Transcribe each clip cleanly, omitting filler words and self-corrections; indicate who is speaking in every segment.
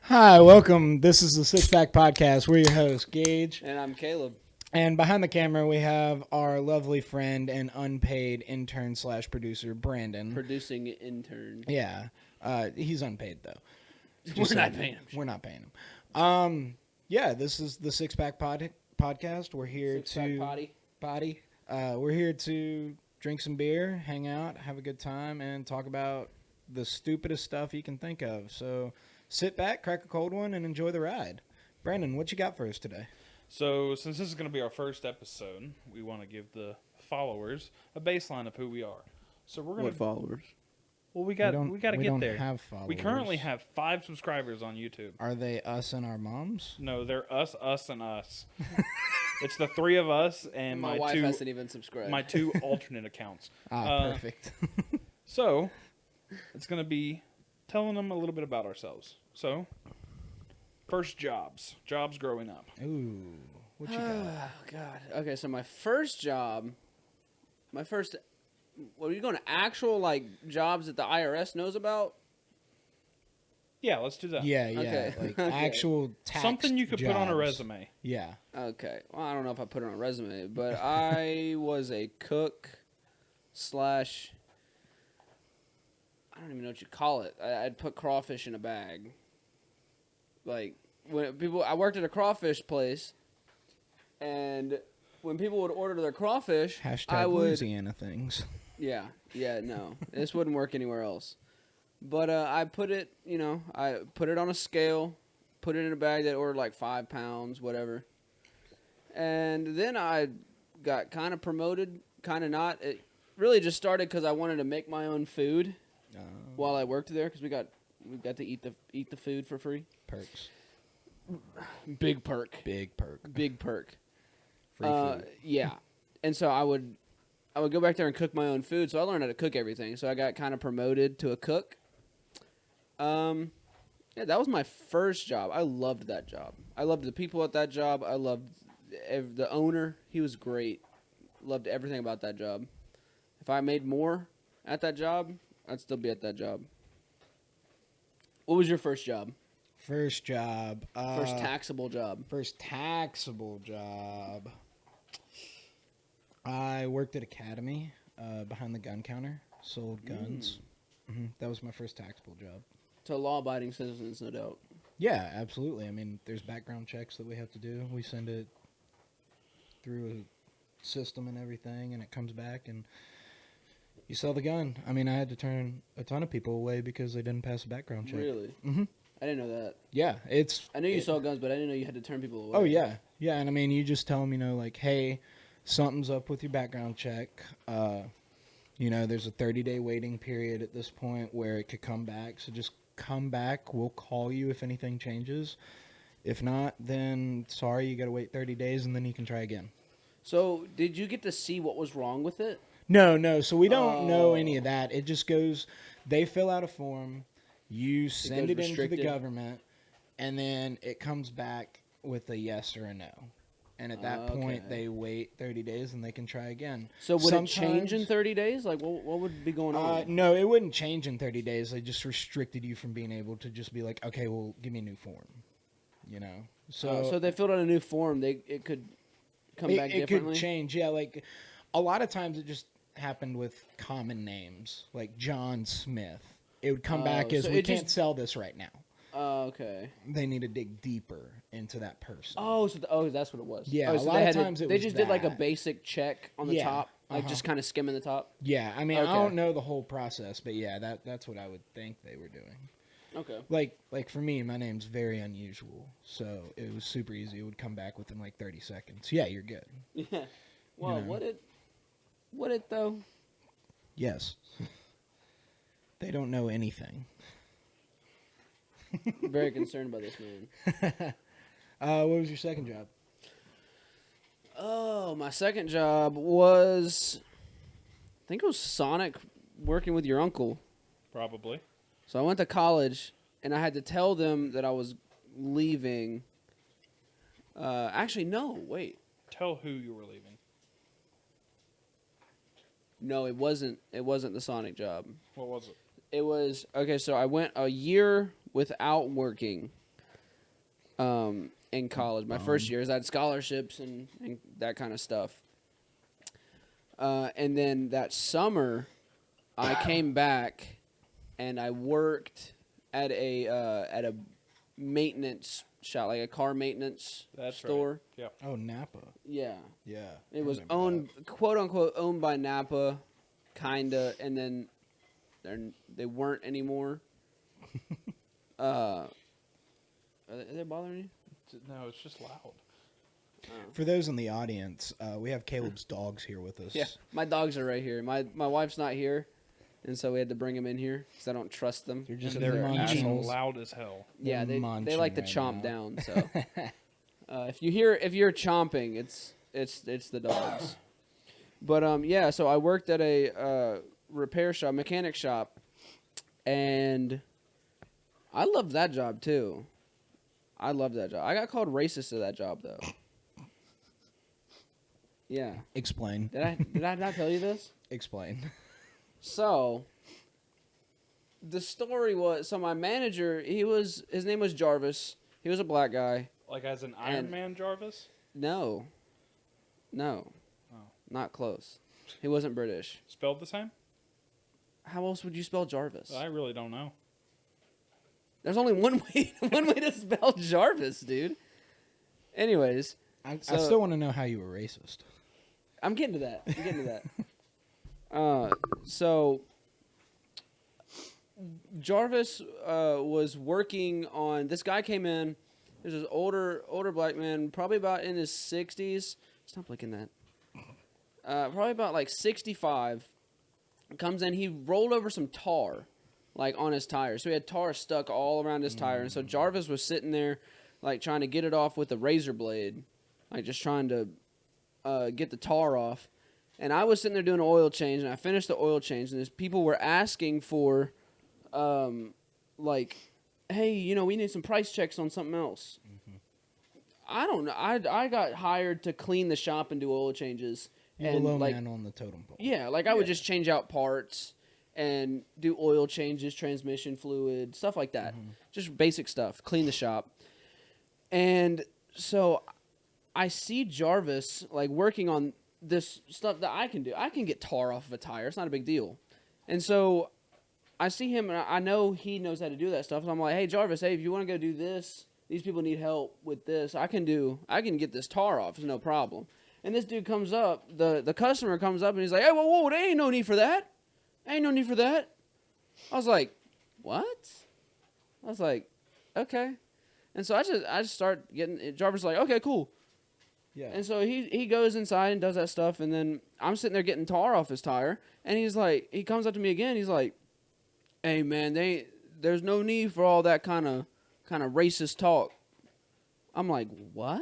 Speaker 1: Hi, welcome. This is the Six Pack Podcast. We're your hosts, Gage.
Speaker 2: And I'm Caleb.
Speaker 1: And behind the camera, we have our lovely friend and unpaid intern slash producer, Brandon.
Speaker 2: Producing intern.
Speaker 1: Yeah. He's unpaid, though.
Speaker 2: We're not paying him.
Speaker 1: We're not paying him. Yeah, this is the Six Pack Podcast. We're here
Speaker 2: Six-pack
Speaker 1: potty. We're here to drink some beer, hang out, have a good time, and talk about the stupidest stuff you can think of. So sit back, crack a cold one, and enjoy the ride. Brandon, what you got for us today?
Speaker 3: So, since this is going to be our first episode, we want to give the followers a baseline of who we are. So we're going
Speaker 2: What followers?
Speaker 3: Well, we got to
Speaker 1: we
Speaker 3: get
Speaker 1: don't
Speaker 3: there.
Speaker 1: Have followers.
Speaker 3: We currently have 5 subscribers on YouTube.
Speaker 1: Are they us and our moms?
Speaker 3: No, they're us, and us. It's the 3 of us and
Speaker 2: My wife hasn't even subscribed.
Speaker 3: my 2 alternate accounts.
Speaker 1: Perfect.
Speaker 3: So, it's going to be telling them a little bit about ourselves. So, first jobs growing up.
Speaker 1: Ooh, what you got?
Speaker 2: Oh, God. Okay, so my first job, are you going to actual, jobs that the IRS knows about?
Speaker 3: Yeah, let's do that.
Speaker 1: Yeah,
Speaker 2: Okay.
Speaker 1: like
Speaker 2: Okay.
Speaker 1: actual tax
Speaker 3: Something you could put on a
Speaker 1: jobs.
Speaker 3: resume.
Speaker 1: Yeah.
Speaker 2: Okay. Well, I don't know if I put it on a resume, but I was a cook / I don't even know what you call it. I'd put crawfish in a bag. Like, I worked at a crawfish place, and when people would order their crawfish, I would...
Speaker 1: Louisiana things.
Speaker 2: Yeah, no. This wouldn't work anywhere else. But I put it on a scale, put it in a bag that ordered like 5 pounds, whatever. And then I got kind of promoted, kind of not. It really just started because I wanted to make my own food while I worked there, because we got to eat the food for free.
Speaker 1: Perks.
Speaker 2: Big perk.
Speaker 1: Big perk.
Speaker 2: Big perk.
Speaker 1: Free food.
Speaker 2: Yeah. And so I would go back there and cook my own food. So I learned how to cook everything. So I got kind of promoted to a cook. Yeah, that was my first job. I loved that job. I loved the people at that job. I loved the owner. He was great. Loved everything about that job. If I made more at that job, I'd still be at that job. What was your first job?
Speaker 1: First job.
Speaker 2: First taxable job.
Speaker 1: First taxable job. I worked at Academy behind the gun counter. Sold guns. That was my first taxable job.
Speaker 2: To law-abiding citizens, no doubt.
Speaker 1: Yeah, absolutely. I mean, there's background checks that we have to do. We send it through a system and everything, and it comes back, and you sell the gun. I mean, I had to turn a ton of people away because they didn't pass a background check.
Speaker 2: Really?
Speaker 1: Mm-hmm.
Speaker 2: I didn't know that.
Speaker 1: Yeah,
Speaker 2: I knew you sold guns, but I didn't know you had to turn people away.
Speaker 1: Oh, yeah. Yeah, and I mean, you just tell them, like, hey, something's up with your background check. There's a 30-day waiting period at this point where it could come back, so just come back. We'll call you if anything changes. If not, then sorry, you got to wait 30 days, and then you can try again.
Speaker 2: So, did you get to see what was wrong with it?
Speaker 1: No. So we don't know any of that. It just goes, they fill out a form, you send it into the government, and then it comes back with a yes or a no. And at that point, they wait 30 days, and they can try again.
Speaker 2: So would it change in 30 days? Like, what would be going on?
Speaker 1: No, it wouldn't change in 30 days. They just restricted you from being able to just be like, okay, well, give me a new form. So
Speaker 2: they filled out a new form. It could come back differently?
Speaker 1: It could change, yeah. Like, a lot of times it just happened with common names, like John Smith. It would come back as, we can't sell this right now.
Speaker 2: Oh, okay.
Speaker 1: They need to dig deeper into that person.
Speaker 2: Oh, that's what it was.
Speaker 1: Yeah,
Speaker 2: so
Speaker 1: a lot of times
Speaker 2: they just did like a basic check on the top, just kind of skimming the top.
Speaker 1: Yeah, I mean, I don't know the whole process, but yeah, that's what I would think they were doing.
Speaker 2: Okay.
Speaker 1: Like for me, my name's very unusual, so it was super easy. It would come back within like 30 seconds. Yeah, you're good.
Speaker 2: Yeah. Well, would it though?
Speaker 1: Yes. They don't know anything.
Speaker 2: I'm very concerned about this man.
Speaker 1: What was your second job?
Speaker 2: Oh, my second job was, I think it was Sonic, working with your uncle.
Speaker 3: Probably.
Speaker 2: So I went to college, and I had to tell them that I was leaving. Actually, no, wait.
Speaker 3: Tell who you were leaving.
Speaker 2: No, it wasn't the Sonic job.
Speaker 3: What was it?
Speaker 2: It was, okay, so I went a year without working, in college. My first years, I had scholarships and that kind of stuff. And then that summer, I came back and I worked at a maintenance shop, like a car maintenance store.
Speaker 3: Right. Yeah.
Speaker 1: Oh, Napa.
Speaker 2: Yeah.
Speaker 1: Yeah.
Speaker 2: It was owned, quote unquote, owned by Napa, kinda, and then they weren't anymore. Are they bothering you?
Speaker 3: No, it's just loud.
Speaker 1: For those in the audience, we have Caleb's dogs here with us.
Speaker 2: Yeah, my dogs are right here. My wife's not here, and so we had to bring them in here because I don't trust them.
Speaker 1: They're just
Speaker 3: And
Speaker 1: they're
Speaker 3: they're eating
Speaker 1: assholes.
Speaker 3: loud as hell.
Speaker 2: Yeah, they
Speaker 1: munching
Speaker 2: like to
Speaker 1: right
Speaker 2: chomp
Speaker 1: now.
Speaker 2: down. So if you're chomping, it's the dogs. But yeah, so I worked at a repair shop, mechanic shop, and I loved that job too. I loved that job. I got called racist at that job though. Yeah.
Speaker 1: Explain.
Speaker 2: Did I not tell you this?
Speaker 1: Explain.
Speaker 2: So, the story was, so my manager, his name was Jarvis. He was a black guy.
Speaker 3: Like as an Iron
Speaker 2: And-
Speaker 3: Man Jarvis?
Speaker 2: No.
Speaker 3: Oh.
Speaker 2: Not close. He wasn't British.
Speaker 3: Spelled the same?
Speaker 2: How else would you spell Jarvis?
Speaker 3: I really don't know.
Speaker 2: There's only one way to spell Jarvis, dude. Anyways,
Speaker 1: I
Speaker 2: So-
Speaker 1: still want to know how you were racist.
Speaker 2: I'm getting to that. So Jarvis was working on. This guy came in. There's this older black man, probably about in his 60s. Stop looking at that. Probably about like 65. Comes in. He rolled over some tar, like on his tire. So he had tar stuck all around his tire. And so Jarvis was sitting there, like trying to get it off with a razor blade, like just trying to get the tar off. And I was sitting there doing an oil change, and I finished the oil change, and these people were asking for, like, hey, we need some price checks on something else. Mm-hmm. I don't know. I got hired to clean the shop and do oil changes.
Speaker 1: You're
Speaker 2: and
Speaker 1: the low
Speaker 2: like,
Speaker 1: man on the totem pole.
Speaker 2: yeah, like I would just change out parts and do oil changes, transmission fluid, stuff like that.
Speaker 1: Mm-hmm.
Speaker 2: Just basic stuff. Clean the shop. And so I see Jarvis like working on this stuff that I can do. I can get tar off of a tire. It's not a big deal. And so I see him, and I know he knows how to do that stuff. So I'm like, hey, Jarvis, hey, if you want to go do this, these people need help with this. I can get this tar off. It's no problem. And this dude comes up, the customer comes up, and he's like, hey, whoa, there ain't no need for that. Ain't no need for that. I was like, what? I was like, okay. And so I just start getting, Jarvis like, okay, cool.
Speaker 1: Yeah.
Speaker 2: And so he goes inside and does that stuff, and then I'm sitting there getting tar off his tire, and he's like, he comes up to me again, he's like, hey man, there's no need for all that kind of racist talk. I'm like, what?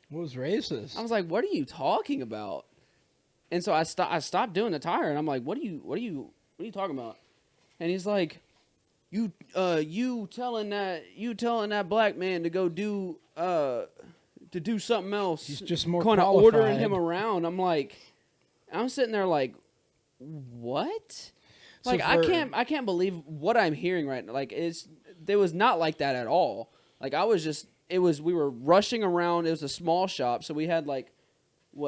Speaker 1: What was racist?
Speaker 2: I was like, what are you talking about? And so I stopped doing the tire, and I'm like, what are you talking about? And he's like, you telling that black man to go do something else.
Speaker 1: He's just more
Speaker 2: kind of
Speaker 1: qualified.
Speaker 2: ordering him around. I'm sitting there like, what?
Speaker 1: So
Speaker 2: Like I can't believe what I'm hearing right now. Like it was not like that at all. Like we were rushing around. It was a small shop, so we had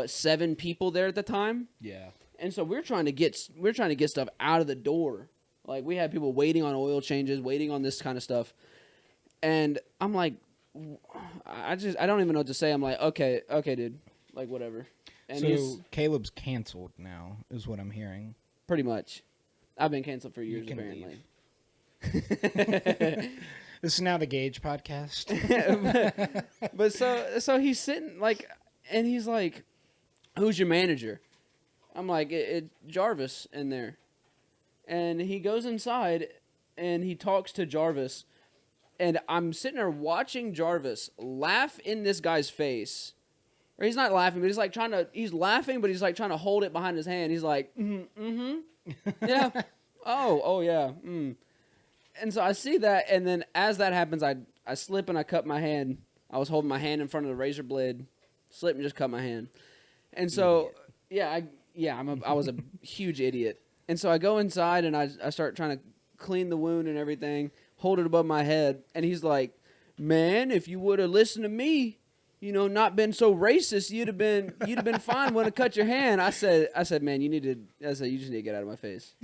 Speaker 2: 7 people there at the time.
Speaker 1: Yeah.
Speaker 2: And so we're trying to get stuff out of the door. Like we had people waiting on oil changes, waiting on this kind of stuff. And I'm like, I don't even know what to say. I'm like, okay, dude, like whatever. And
Speaker 1: So Caleb's canceled now, is what I'm hearing.
Speaker 2: pretty much, I've been canceled for years
Speaker 1: can
Speaker 2: apparently.
Speaker 1: This is now the Gage podcast.
Speaker 2: But so he's sitting and he's like, who's your manager? I'm like, it Jarvis in there. And he goes inside and he talks to Jarvis. And I'm sitting there watching Jarvis laugh in this guy's face. Or he's not laughing, but he's laughing, but he's like trying to hold it behind his hand. He's like, yeah. Oh, yeah. And so I see that, and then as that happens, I slip and I cut my hand. I was holding my hand in front of the razor blade, slip and just cut my hand. And so, I was a huge idiot. And so I go inside and I start trying to clean the wound and everything, hold it above my head, and he's like, man, if you would have listened to me, you know, not been so racist, you'd have been fine. Want to cut your hand? I said, man, you just need to get out of my face.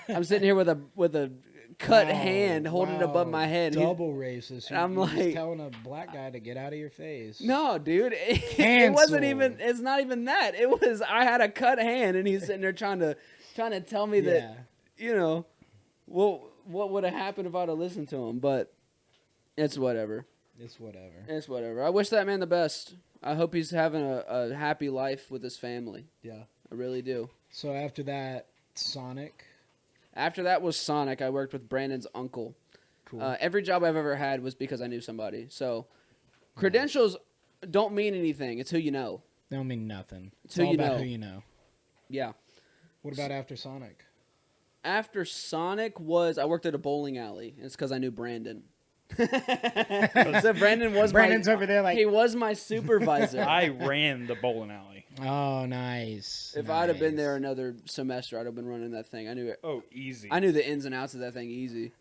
Speaker 2: I'm sitting here with a cut hand holding it above my head.
Speaker 1: Double racist.
Speaker 2: I'm
Speaker 1: You're
Speaker 2: like,
Speaker 1: just telling a black guy to get out of your face.
Speaker 2: no, dude, it wasn't even. It's not even that. It was I had a cut hand, and he's sitting there trying to tell me that, you know, what would have happened if I'd have listened to him. But it's whatever.
Speaker 1: It's whatever.
Speaker 2: It's whatever. I wish that man the best. I hope he's having a happy life with his family.
Speaker 1: Yeah.
Speaker 2: I really do.
Speaker 1: So after that, Sonic.
Speaker 2: After that was Sonic. I worked with Brandon's uncle.
Speaker 1: Cool.
Speaker 2: Every job I've ever had was because I knew somebody. So credentials don't mean anything. It's who you know.
Speaker 1: They don't mean nothing. It's
Speaker 2: who
Speaker 1: all
Speaker 2: you
Speaker 1: about
Speaker 2: know.
Speaker 1: who you know.
Speaker 2: Yeah.
Speaker 1: What about after Sonic?
Speaker 2: After Sonic I worked at a bowling alley. It's because I knew Brandon. So
Speaker 1: Brandon's over there like
Speaker 2: he was my supervisor.
Speaker 3: I ran the bowling alley.
Speaker 1: Oh, nice.
Speaker 2: If I'd have been there another semester, I'd have been running that thing. I knew it.
Speaker 3: Oh, easy.
Speaker 2: I knew the ins and outs of that thing easy.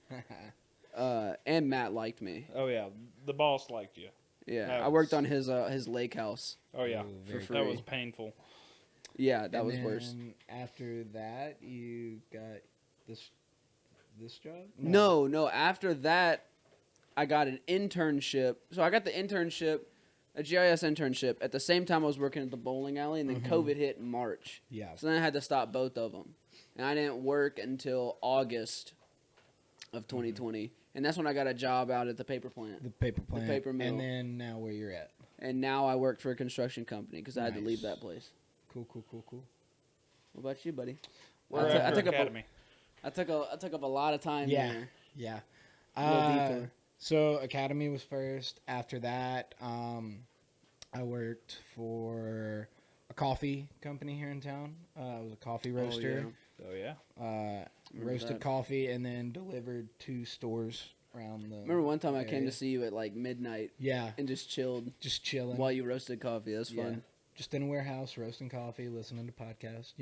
Speaker 2: And Matt liked me.
Speaker 3: Oh yeah, the boss liked you.
Speaker 2: Yeah, I worked on his lake house.
Speaker 3: Oh yeah,
Speaker 1: Ooh,
Speaker 2: for free.
Speaker 3: that was painful.
Speaker 2: Yeah, that was worse.
Speaker 1: After that, you got this job?
Speaker 2: No. After that, I got an internship. So I got the internship, a GIS internship, at the same time I was working at the bowling alley, and then COVID hit in March.
Speaker 1: Yeah.
Speaker 2: So then I had to stop both of them. And I didn't work until August of 2020. And that's when I got a job out at the paper plant.
Speaker 1: The paper plant.
Speaker 2: The paper mill.
Speaker 1: And then now where you're at.
Speaker 2: And now I work for a construction company because I had to leave that place.
Speaker 1: Cool.
Speaker 2: What about you, buddy?
Speaker 3: We're
Speaker 2: I
Speaker 3: after
Speaker 2: took
Speaker 3: Academy.
Speaker 2: I took up a lot of time there.
Speaker 1: Yeah.
Speaker 2: Little detour.
Speaker 1: So Academy was first. After that, I worked for a coffee company here in town. I was a coffee roaster.
Speaker 3: Oh yeah.
Speaker 1: Roasted
Speaker 2: that.
Speaker 1: coffee and then delivered to stores around the.
Speaker 2: Remember one time I came
Speaker 1: area.
Speaker 2: to see you at like midnight
Speaker 1: Yeah,
Speaker 2: and just chilled
Speaker 1: just chilling
Speaker 2: while you roasted coffee. That's fun.
Speaker 1: Just in a warehouse roasting coffee, listening to podcasts.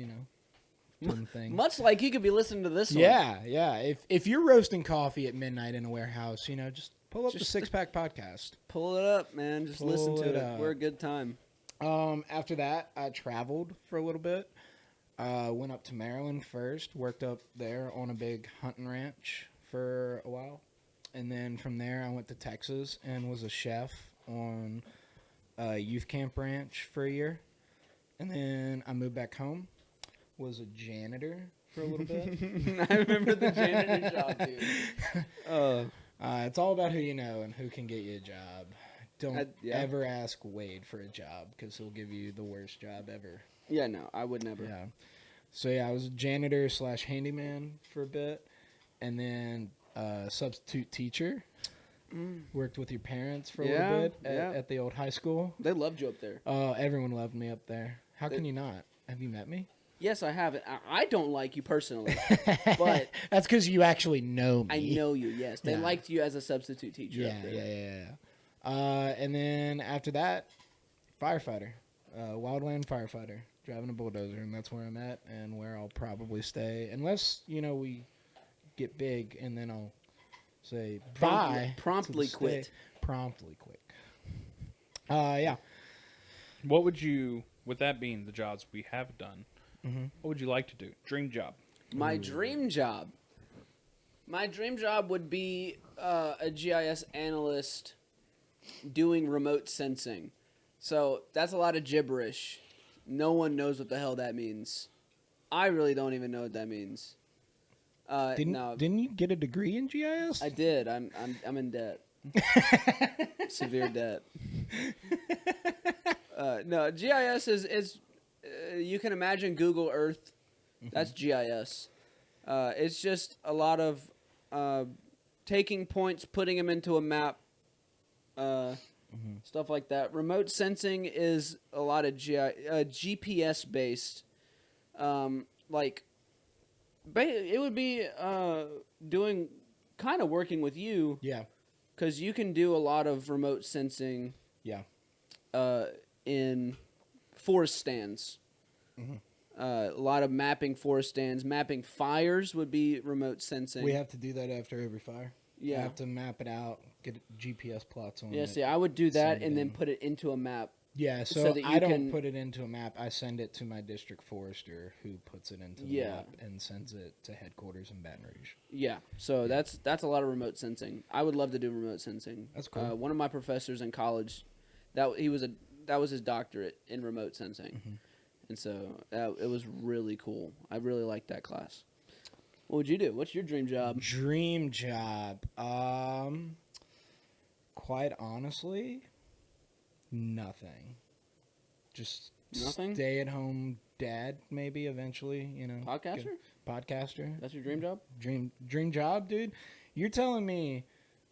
Speaker 1: Doing things.
Speaker 2: Much like you could be listening to this one.
Speaker 1: Yeah. If you're roasting coffee at midnight in a warehouse, just pull up the 6-Pack podcast.
Speaker 2: Pull it up, man. Just listen
Speaker 1: Pull
Speaker 2: to
Speaker 1: it
Speaker 2: it.
Speaker 1: up.
Speaker 2: We're a good time.
Speaker 1: After that, I traveled for a little bit. Went up to Maryland first. Worked up there on a big hunting ranch for a while. And then from there, I went to Texas and was a chef on a youth camp ranch for a year. And then I moved back home. Was a janitor for a little bit.
Speaker 2: I remember the janitor job, dude.
Speaker 1: It's all about who you know and who can get you a job. Don't
Speaker 2: yeah.
Speaker 1: ever ask Wade for a job because he'll give you the worst job ever.
Speaker 2: Yeah, no, I would never.
Speaker 1: Yeah. So yeah, I was a janitor / handyman for a bit, and then substitute teacher. Worked with your parents for a little bit at the old high school.
Speaker 2: They loved you up there.
Speaker 1: Everyone loved me up there. How can you not? Have you met me?
Speaker 2: Yes, I have. I don't like you personally, but
Speaker 1: that's because you actually know me.
Speaker 2: I know you. Yes, they
Speaker 1: Yeah.
Speaker 2: liked you as a substitute teacher.
Speaker 1: Yeah,
Speaker 2: up there.
Speaker 1: yeah. And then after that, firefighter, wildland firefighter, driving a bulldozer, and that's where I'm at and where I'll probably stay, unless we get big, and then I'll say bye.
Speaker 2: Promptly
Speaker 1: to the
Speaker 2: quit.
Speaker 1: state. Promptly quit. Yeah.
Speaker 3: What would you, with that being the jobs we have done,
Speaker 1: Mm-hmm.
Speaker 3: what would you like to do? Dream job.
Speaker 2: My dream job. My dream job would be a GIS analyst doing remote sensing. So that's a lot of gibberish. No one knows what the hell that means. I really don't even know what that means.
Speaker 1: Didn't you get a degree in GIS?
Speaker 2: I did. I'm in debt. Severe debt. No, GIS is you can imagine Google Earth. That's GIS. It's just a lot of taking points, putting them into a map, stuff like that. Remote sensing is a lot of GPS based. It would be doing kind of working with you.
Speaker 1: Yeah.
Speaker 2: Because you can do a lot of remote sensing.
Speaker 1: Yeah.
Speaker 2: In forest stands. A lot of mapping forest stands. Mapping fires would be remote sensing.
Speaker 1: We have to do that after every fire. I
Speaker 2: Yeah.
Speaker 1: have to map it out, get GPS plots on
Speaker 2: Yeah,
Speaker 1: it.
Speaker 2: see, I would do that
Speaker 1: send it
Speaker 2: and then
Speaker 1: in.
Speaker 2: put it into a map.
Speaker 1: Yeah,
Speaker 2: so
Speaker 1: so
Speaker 2: that
Speaker 1: I
Speaker 2: you
Speaker 1: don't
Speaker 2: can-
Speaker 1: put it into a map. I send it to my district forester, who puts it into the
Speaker 2: Yeah.
Speaker 1: map and sends it to headquarters in Baton Rouge.
Speaker 2: Yeah, so that's a lot of remote sensing. I would love to do remote sensing.
Speaker 1: That's cool.
Speaker 2: One of my professors in college, that was his doctorate in remote sensing,
Speaker 1: Mhm.
Speaker 2: and so it was really cool. I really liked that class. What would you do? What's your dream job?
Speaker 1: Dream job. Quite honestly, nothing. Just
Speaker 2: Nothing?
Speaker 1: stay at home dad, maybe eventually.
Speaker 2: Podcaster?
Speaker 1: Get- podcaster.
Speaker 2: That's your dream job?
Speaker 1: Dream job, dude. You're telling me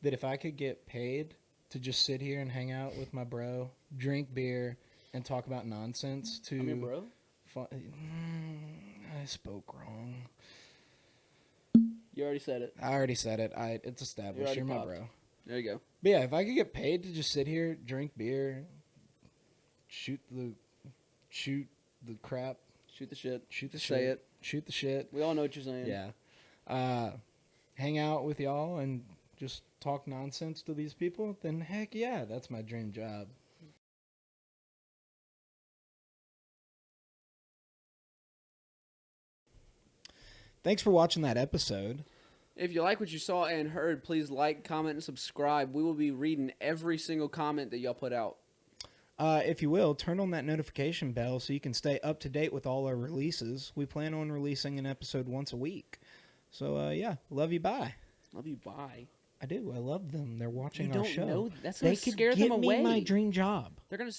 Speaker 1: that if I could get paid to just sit here and hang out with my bro, drink beer, and talk about nonsense to
Speaker 2: I'm your bro.
Speaker 1: I spoke wrong.
Speaker 2: You already said it.
Speaker 1: I already said it. It's established.
Speaker 2: already
Speaker 1: You're my
Speaker 2: popped.
Speaker 1: bro.
Speaker 2: There you go.
Speaker 1: But yeah, if I could get paid to just sit here, drink beer, shoot the crap,
Speaker 2: Shoot the shit.
Speaker 1: shoot the
Speaker 2: Say
Speaker 1: shit,
Speaker 2: it.
Speaker 1: shoot the shit.
Speaker 2: We all know what you're saying.
Speaker 1: Yeah. Hang out with y'all and just talk nonsense to these people, then heck yeah, that's my dream job. Thanks for watching that episode.
Speaker 2: If you like what you saw and heard, please like, comment, and subscribe. We will be reading every single comment that y'all put out.
Speaker 1: If you will, turn on that notification bell so you can stay up to date with all our releases. We plan on releasing an episode once a week. So, yeah, love you, bye.
Speaker 2: Love you. Bye.
Speaker 1: I do. I love them. They're watching
Speaker 2: You
Speaker 1: our
Speaker 2: don't
Speaker 1: show.
Speaker 2: know. That's
Speaker 1: They
Speaker 2: gonna
Speaker 1: could
Speaker 2: scare
Speaker 1: get
Speaker 2: them
Speaker 1: me
Speaker 2: away.
Speaker 1: my dream job.
Speaker 2: They're gonna.